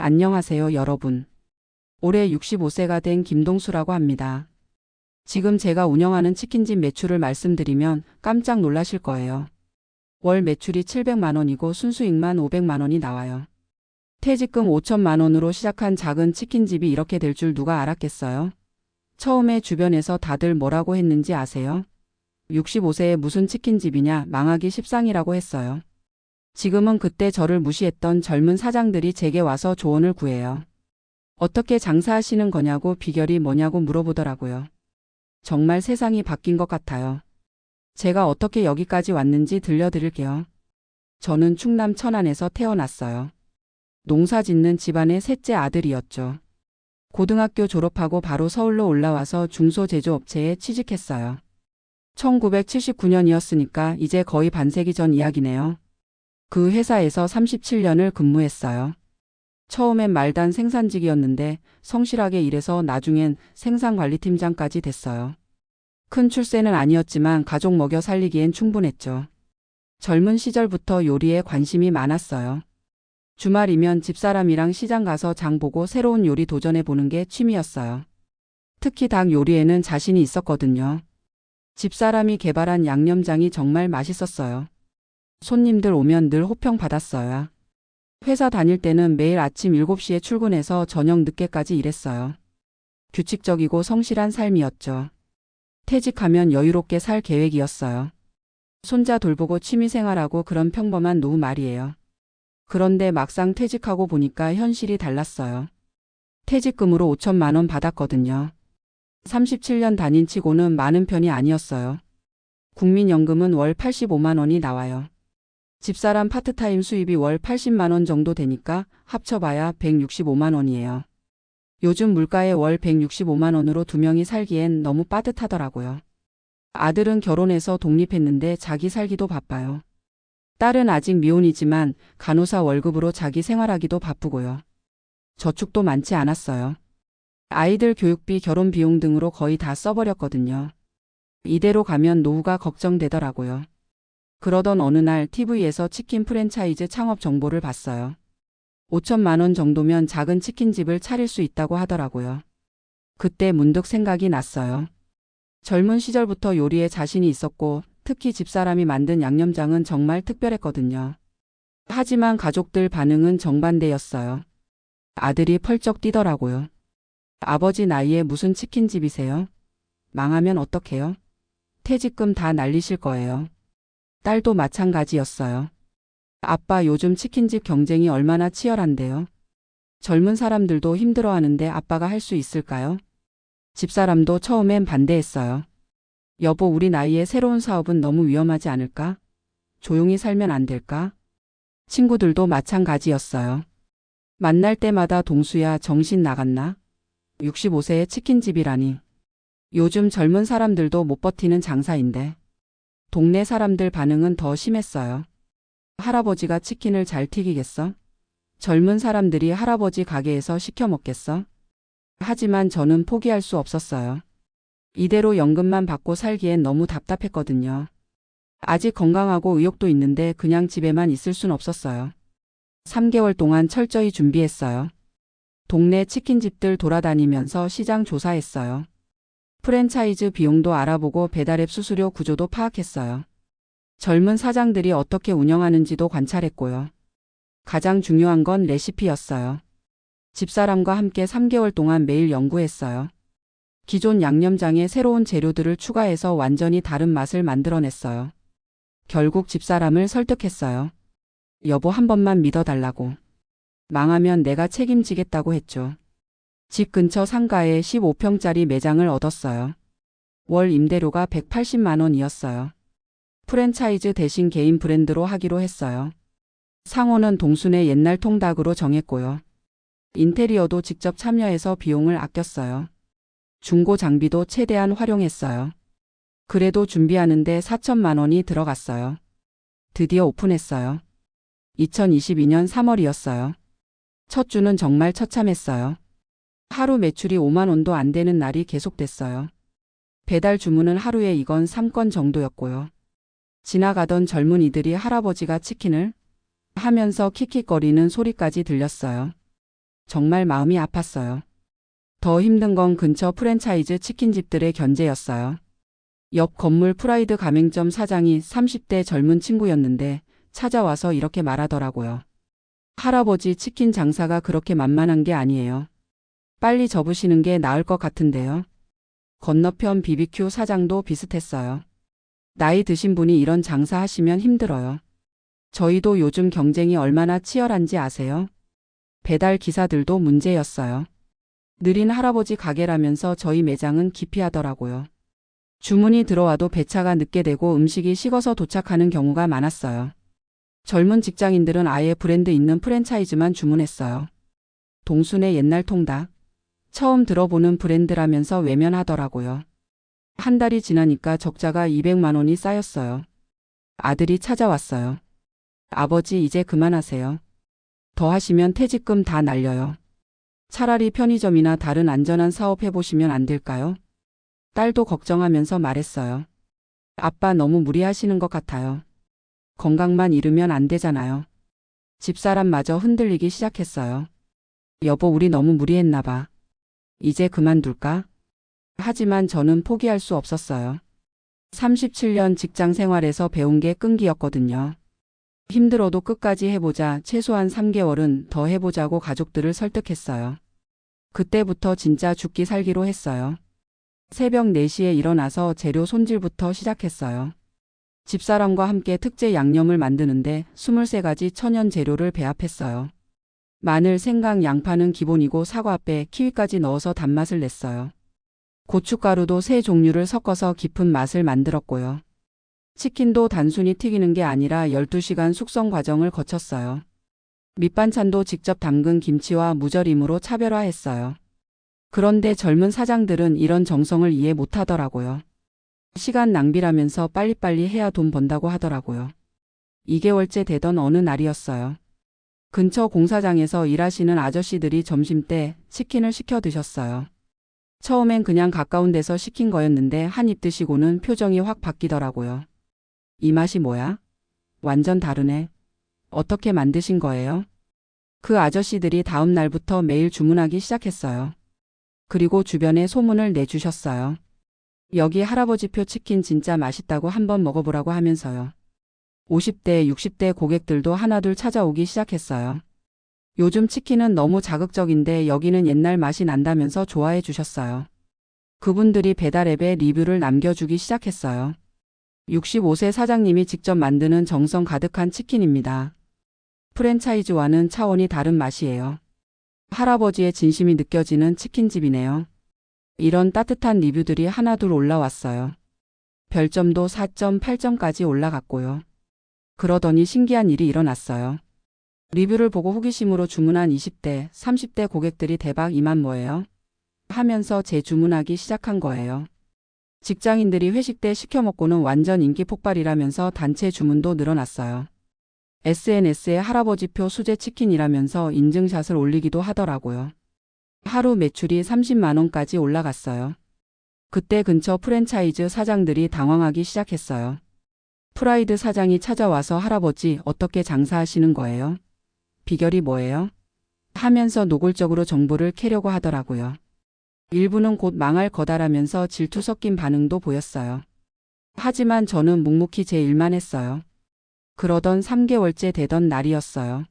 안녕하세요, 여러분. 올해 65세가 된 김동수라고 합니다. 지금 제가 운영하는 치킨집 매출을 말씀드리면 깜짝 놀라실 거예요. 월 매출이 700만 원이고 순수익만 500만 원이 나와요. 퇴직금 5천만 원으로 시작한 작은 치킨집이 이렇게 될 줄 누가 알았겠어요? 처음에 주변에서 다들 뭐라고 했는지 아세요? 65세에 무슨 치킨집이냐, 망하기 십상이라고 했어요. 지금은 그때 저를 무시했던 젊은 사장들이 제게 와서 조언을 구해요. 어떻게 장사하시는 거냐고, 비결이 뭐냐고 물어보더라고요. 정말 세상이 바뀐 것 같아요. 제가 어떻게 여기까지 왔는지 들려드릴게요. 저는 충남 천안에서 태어났어요. 농사 짓는 집안의 셋째 아들이었죠. 고등학교 졸업하고 바로 서울로 올라와서 중소제조업체에 취직했어요. 1979년이었으니까 이제 거의 반세기 전 이야기네요. 그 회사에서 37년을 근무했어요. 처음엔 말단 생산직이었는데 성실하게 일해서 나중엔 생산관리팀장까지 됐어요. 큰 출세는 아니었지만 가족 먹여 살리기엔 충분했죠. 젊은 시절부터 요리에 관심이 많았어요. 주말이면 집사람이랑 시장 가서 장 보고 새로운 요리 도전해 보는 게 취미였어요. 특히 닭 요리에는 자신이 있었거든요. 집사람이 개발한 양념장이 정말 맛있었어요. 손님들 오면 늘 호평 받았어요. 회사 다닐 때는 매일 아침 7시에 출근해서 저녁 늦게까지 일했어요. 규칙적이고 성실한 삶이었죠. 퇴직하면 여유롭게 살 계획이었어요. 손자 돌보고 취미생활하고 그런 평범한 노후 말이에요. 그런데 막상 퇴직하고 보니까 현실이 달랐어요. 퇴직금으로 5천만 원 받았거든요. 37년 다닌 치고는 많은 편이 아니었어요. 국민연금은 월 85만 원이 나와요. 집사람 파트타임 수입이 월 80만 원 정도 되니까 합쳐봐야 165만 원이에요. 요즘 물가에 월 165만 원으로 두 명이 살기엔 너무 빠듯하더라고요. 아들은 결혼해서 독립했는데 자기 살기도 바빠요. 딸은 아직 미혼이지만 간호사 월급으로 자기 생활하기도 바쁘고요. 저축도 많지 않았어요. 아이들 교육비, 결혼 비용 등으로 거의 다 써버렸거든요. 이대로 가면 노후가 걱정되더라고요. 그러던 어느 날 TV에서 치킨 프랜차이즈 창업 정보를 봤어요. 5천만 원 정도면 작은 치킨집을 차릴 수 있다고 하더라고요. 그때 문득 생각이 났어요. 젊은 시절부터 요리에 자신이 있었고 특히 집사람이 만든 양념장은 정말 특별했거든요. 하지만 가족들 반응은 정반대였어요. 아들이 펄쩍 뛰더라고요. 아버지 나이에 무슨 치킨집이세요? 망하면 어떡해요? 퇴직금 다 날리실 거예요. 딸도 마찬가지였어요. 아빠, 요즘 치킨집 경쟁이 얼마나 치열한데요? 젊은 사람들도 힘들어하는데 아빠가 할 수 있을까요? 집사람도 처음엔 반대했어요. 여보, 우리 나이에 새로운 사업은 너무 위험하지 않을까? 조용히 살면 안 될까? 친구들도 마찬가지였어요. 만날 때마다 동수야, 정신 나갔나? 65세에 치킨집이라니. 요즘 젊은 사람들도 못 버티는 장사인데. 동네 사람들 반응은 더 심했어요. 할아버지가 치킨을 잘 튀기겠어? 젊은 사람들이 할아버지 가게에서 시켜 먹겠어? 하지만 저는 포기할 수 없었어요. 이대로 연금만 받고 살기엔 너무 답답했거든요. 아직 건강하고 의욕도 있는데 그냥 집에만 있을 순 없었어요. 3개월 동안 철저히 준비했어요. 동네 치킨집들 돌아다니면서 시장 조사했어요. 프랜차이즈 비용도 알아보고 배달앱 수수료 구조도 파악했어요. 젊은 사장들이 어떻게 운영하는지도 관찰했고요. 가장 중요한 건 레시피였어요. 집사람과 함께 3개월 동안 매일 연구했어요. 기존 양념장에 새로운 재료들을 추가해서 완전히 다른 맛을 만들어냈어요. 결국 집사람을 설득했어요. 여보, 한 번만 믿어달라고. 망하면 내가 책임지겠다고 했죠. 집 근처 상가에 15평짜리 매장을 얻었어요. 월 임대료가 180만 원이었어요. 프랜차이즈 대신 개인 브랜드로 하기로 했어요. 상호는 동순의 옛날 통닭으로 정했고요. 인테리어도 직접 참여해서 비용을 아꼈어요. 중고 장비도 최대한 활용했어요. 그래도 준비하는데 4천만 원이 들어갔어요. 드디어 오픈했어요. 2022년 3월이었어요. 첫 주는 정말 처참했어요. 하루 매출이 5만 원도 안 되는 날이 계속됐어요. 배달 주문은 하루에 이건 3건 정도였고요. 지나가던 젊은이들이 할아버지가 치킨을 하면서 킥킥거리는 소리까지 들렸어요. 정말 마음이 아팠어요. 더 힘든 건 근처 프랜차이즈 치킨집들의 견제였어요. 옆 건물 프라이드 가맹점 사장이 30대 젊은 친구였는데 찾아와서 이렇게 말하더라고요. 할아버지 치킨 장사가 그렇게 만만한 게 아니에요. 빨리 접으시는 게 나을 것 같은데요. 건너편 BBQ 사장도 비슷했어요. 나이 드신 분이 이런 장사 하시면 힘들어요. 저희도 요즘 경쟁이 얼마나 치열한지 아세요? 배달 기사들도 문제였어요. 느린 할아버지 가게라면서 저희 매장은 기피하더라고요. 주문이 들어와도 배차가 늦게 되고 음식이 식어서 도착하는 경우가 많았어요. 젊은 직장인들은 아예 브랜드 있는 프랜차이즈만 주문했어요. 동순의 옛날 통닭. 처음 들어보는 브랜드라면서 외면하더라고요. 한 달이 지나니까 적자가 200만 원이 쌓였어요. 아들이 찾아왔어요. 아버지 이제 그만하세요. 더 하시면 퇴직금 다 날려요. 차라리 편의점이나 다른 안전한 사업 해보시면 안 될까요? 딸도 걱정하면서 말했어요. 아빠 너무 무리하시는 것 같아요. 건강만 잃으면 안 되잖아요. 집사람마저 흔들리기 시작했어요. 여보, 우리 너무 무리했나 봐. 이제 그만둘까? 하지만 저는 포기할 수 없었어요. 37년 직장 생활에서 배운 게 끈기였거든요. 힘들어도 끝까지 해보자, 최소한 3개월은 더 해보자고 가족들을 설득했어요. 그때부터 진짜 죽기 살기로 했어요. 새벽 4시에 일어나서 재료 손질부터 시작했어요. 집사람과 함께 특제 양념을 만드는데 23가지 천연 재료를 배합했어요. 마늘, 생강, 양파는 기본이고 사과배, 키위까지 넣어서 단맛을 냈어요. 고춧가루도 3종류를 섞어서 깊은 맛을 만들었고요. 치킨도 단순히 튀기는 게 아니라 12시간 숙성 과정을 거쳤어요. 밑반찬도 직접 담근 김치와 무절임으로 차별화했어요. 그런데 젊은 사장들은 이런 정성을 이해 못하더라고요. 시간 낭비라면서 빨리빨리 해야 돈 번다고 하더라고요. 2개월째 되던 어느 날이었어요. 근처 공사장에서 일하시는 아저씨들이 점심때 치킨을 시켜 드셨어요. 처음엔 그냥 가까운 데서 시킨 거였는데 한 입 드시고는 표정이 확 바뀌더라고요. 이 맛이 뭐야? 완전 다르네. 어떻게 만드신 거예요? 그 아저씨들이 다음 날부터 매일 주문하기 시작했어요. 그리고 주변에 소문을 내주셨어요. 여기 할아버지표 치킨 진짜 맛있다고 한번 먹어보라고 하면서요. 50대, 60대 고객들도 하나둘 찾아오기 시작했어요. 요즘 치킨은 너무 자극적인데 여기는 옛날 맛이 난다면서 좋아해 주셨어요. 그분들이 배달앱에 리뷰를 남겨주기 시작했어요. 65세 사장님이 직접 만드는 정성 가득한 치킨입니다. 프랜차이즈와는 차원이 다른 맛이에요. 할아버지의 진심이 느껴지는 치킨집이네요. 이런 따뜻한 리뷰들이 하나둘 올라왔어요. 별점도 4.8점까지 올라갔고요. 그러더니 신기한 일이 일어났어요. 리뷰를 보고 호기심으로 주문한 20대, 30대 고객들이 대박 이 맛 뭐예요? 하면서 재주문하기 시작한 거예요. 직장인들이 회식 때 시켜 먹고는 완전 인기 폭발이라면서 단체 주문도 늘어났어요. SNS에 할아버지표 수제 치킨이라면서 인증샷을 올리기도 하더라고요. 하루 매출이 30만 원까지 올라갔어요. 그때 근처 프랜차이즈 사장들이 당황하기 시작했어요. 프라이드 사장이 찾아와서 할아버지 어떻게 장사하시는 거예요? 비결이 뭐예요? 하면서 노골적으로 정보를 캐려고 하더라고요. 일부는 곧 망할 거다라면서 질투 섞인 반응도 보였어요. 하지만 저는 묵묵히 제 일만 했어요. 그러던 3개월째 되던 날이었어요.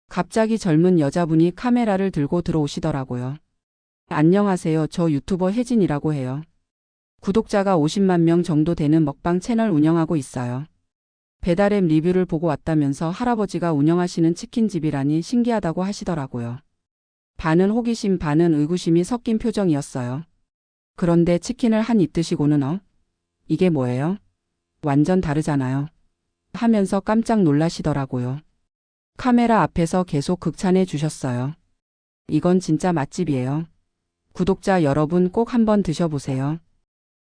갑자기 젊은 여자분이 카메라를 들고 들어오시더라고요. 안녕하세요. 저 유튜버 혜진이라고 해요. 구독자가 50만 명 정도 되는 먹방 채널 운영하고 있어요. 배달앱 리뷰를 보고 왔다면서 할아버지가 운영하시는 치킨집이라니 신기하다고 하시더라고요. 반은 호기심 반은 의구심이 섞인 표정이었어요. 그런데 치킨을 한 입 드시고는 이게 뭐예요? 완전 다르잖아요. 하면서 깜짝 놀라시더라고요. 카메라 앞에서 계속 극찬해 주셨어요. 이건 진짜 맛집이에요. 구독자 여러분 꼭 한번 드셔보세요.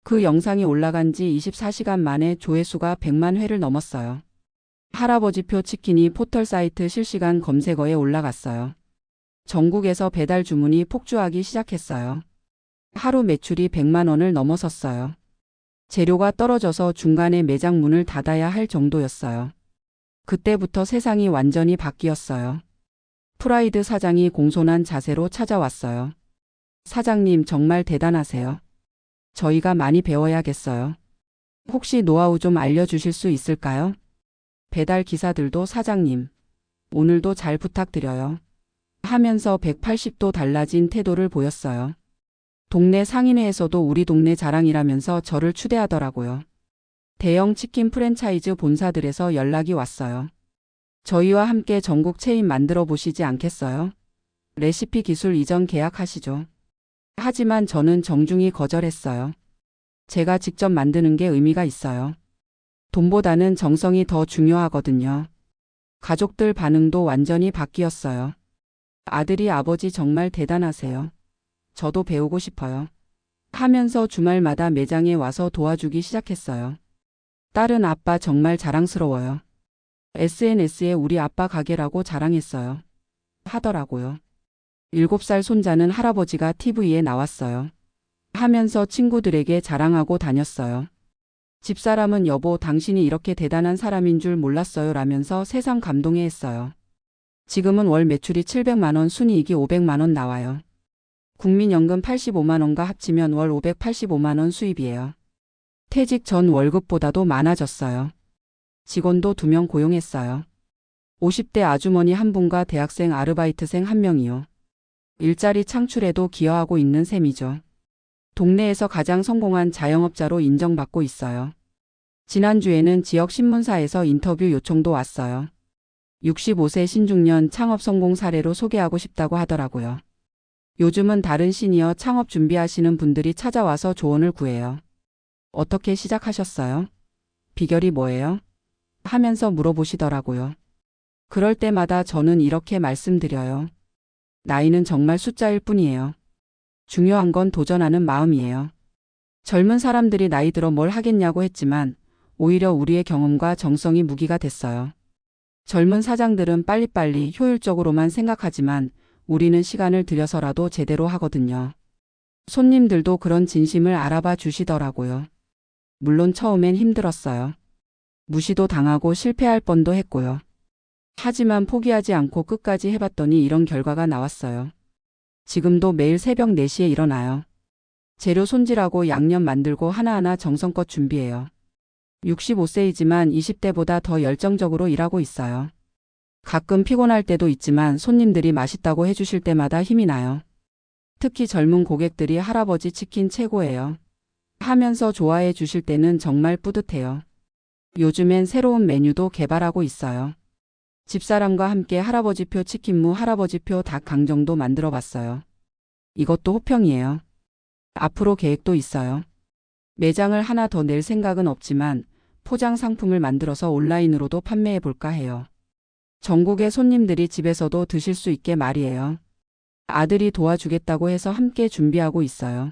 그 영상이 올라간 지 24시간 만에 조회수가 100만 회를 넘었어요. 할아버지표 치킨이 포털 사이트 실시간 검색어에 올라갔어요. 전국에서 배달 주문이 폭주하기 시작했어요. 하루 매출이 100만 원을 넘어섰어요. 재료가 떨어져서 중간에 매장 문을 닫아야 할 정도였어요. 그때부터 세상이 완전히 바뀌었어요. 프라이드 사장이 공손한 자세로 찾아왔어요. 사장님 정말 대단하세요. 저희가 많이 배워야겠어요. 혹시 노하우 좀 알려주실 수 있을까요? 배달 기사들도 사장님, 오늘도 잘 부탁드려요. 하면서 180도 달라진 태도를 보였어요. 동네 상인회에서도 우리 동네 자랑이라면서 저를 추대하더라고요. 대형 치킨 프랜차이즈 본사들에서 연락이 왔어요. 저희와 함께 전국 체인 만들어 보시지 않겠어요? 레시피 기술 이전 계약하시죠. 하지만 저는 정중히 거절했어요. 제가 직접 만드는 게 의미가 있어요. 돈보다는 정성이 더 중요하거든요. 가족들 반응도 완전히 바뀌었어요. 아들이 아버지 정말 대단하세요. 저도 배우고 싶어요. 하면서 주말마다 매장에 와서 도와주기 시작했어요. 딸은 아빠 정말 자랑스러워요. SNS에 우리 아빠 가게라고 자랑했어요. 하더라고요. 7살 손자는 할아버지가 TV에 나왔어요. 하면서 친구들에게 자랑하고 다녔어요. 집사람은 여보 당신이 이렇게 대단한 사람인 줄 몰랐어요 라면서 세상 감동해했어요. 지금은 월 매출이 700만 원, 순이익이 500만 원 나와요. 국민연금 85만 원과 합치면 월 585만 원 수입이에요. 퇴직 전 월급보다도 많아졌어요. 직원도 2명 고용했어요. 50대 아주머니 한 분과 대학생 아르바이트생 한 명이요. 일자리 창출에도 기여하고 있는 셈이죠. 동네에서 가장 성공한 자영업자로 인정받고 있어요. 지난주에는 지역 신문사에서 인터뷰 요청도 왔어요. 65세 신중년 창업 성공 사례로 소개하고 싶다고 하더라고요. 요즘은 다른 시니어 창업 준비하시는 분들이 찾아와서 조언을 구해요. 어떻게 시작하셨어요? 비결이 뭐예요? 하면서 물어보시더라고요. 그럴 때마다 저는 이렇게 말씀드려요. 나이는 정말 숫자일 뿐이에요. 중요한 건 도전하는 마음이에요. 젊은 사람들이 나이 들어 뭘 하겠냐고 했지만 오히려 우리의 경험과 정성이 무기가 됐어요. 젊은 사장들은 빨리빨리 효율적으로만 생각하지만 우리는 시간을 들여서라도 제대로 하거든요. 손님들도 그런 진심을 알아봐 주시더라고요. 물론 처음엔 힘들었어요. 무시도 당하고 실패할 뻔도 했고요. 하지만 포기하지 않고 끝까지 해봤더니 이런 결과가 나왔어요. 지금도 매일 새벽 4시에 일어나요. 재료 손질하고 양념 만들고 하나하나 정성껏 준비해요. 65세이지만 20대보다 더 열정적으로 일하고 있어요. 가끔 피곤할 때도 있지만 손님들이 맛있다고 해주실 때마다 힘이 나요. 특히 젊은 고객들이 할아버지 치킨 최고예요. 하면서 좋아해 주실 때는 정말 뿌듯해요. 요즘엔 새로운 메뉴도 개발하고 있어요. 집사람과 함께 할아버지표 치킨무, 할아버지표 닭 강정도 만들어 봤어요. 이것도 호평이에요. 앞으로 계획도 있어요. 매장을 하나 더 낼 생각은 없지만 포장 상품을 만들어서 온라인으로도 판매해 볼까 해요. 전국의 손님들이 집에서도 드실 수 있게 말이에요. 아들이 도와주겠다고 해서 함께 준비하고 있어요.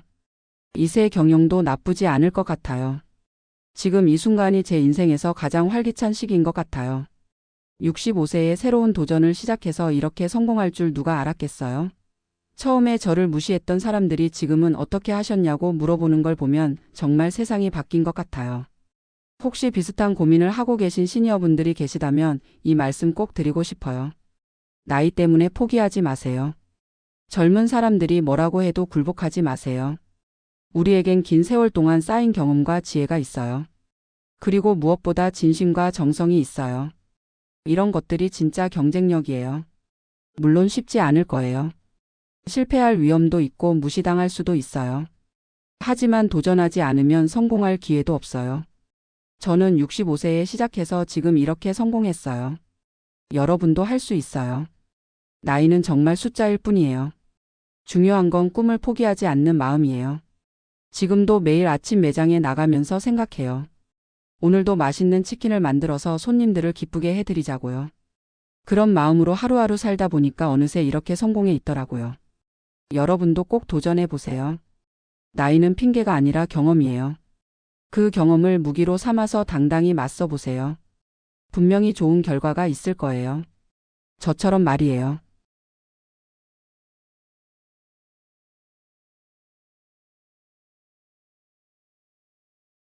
이세 경영도 나쁘지 않을 것 같아요. 지금 이 순간이 제 인생에서 가장 활기찬 시기인 것 같아요. 65세에 새로운 도전을 시작해서 이렇게 성공할 줄 누가 알았겠어요? 처음에 저를 무시했던 사람들이 지금은 어떻게 하셨냐고 물어보는 걸 보면 정말 세상이 바뀐 것 같아요. 혹시 비슷한 고민을 하고 계신 시니어분들이 계시다면 이 말씀 꼭 드리고 싶어요. 나이 때문에 포기하지 마세요. 젊은 사람들이 뭐라고 해도 굴복하지 마세요. 우리에겐 긴 세월 동안 쌓인 경험과 지혜가 있어요. 그리고 무엇보다 진심과 정성이 있어요. 이런 것들이 진짜 경쟁력이에요. 물론 쉽지 않을 거예요. 실패할 위험도 있고 무시당할 수도 있어요. 하지만 도전하지 않으면 성공할 기회도 없어요. 저는 65세에 시작해서 지금 이렇게 성공했어요. 여러분도 할 수 있어요. 나이는 정말 숫자일 뿐이에요. 중요한 건 꿈을 포기하지 않는 마음이에요. 지금도 매일 아침 매장에 나가면서 생각해요. 오늘도 맛있는 치킨을 만들어서 손님들을 기쁘게 해드리자고요. 그런 마음으로 하루하루 살다 보니까 어느새 이렇게 성공해 있더라고요. 여러분도 꼭 도전해 보세요. 나이는 핑계가 아니라 경험이에요. 그 경험을 무기로 삼아서 당당히 맞서 보세요. 분명히 좋은 결과가 있을 거예요. 저처럼 말이에요.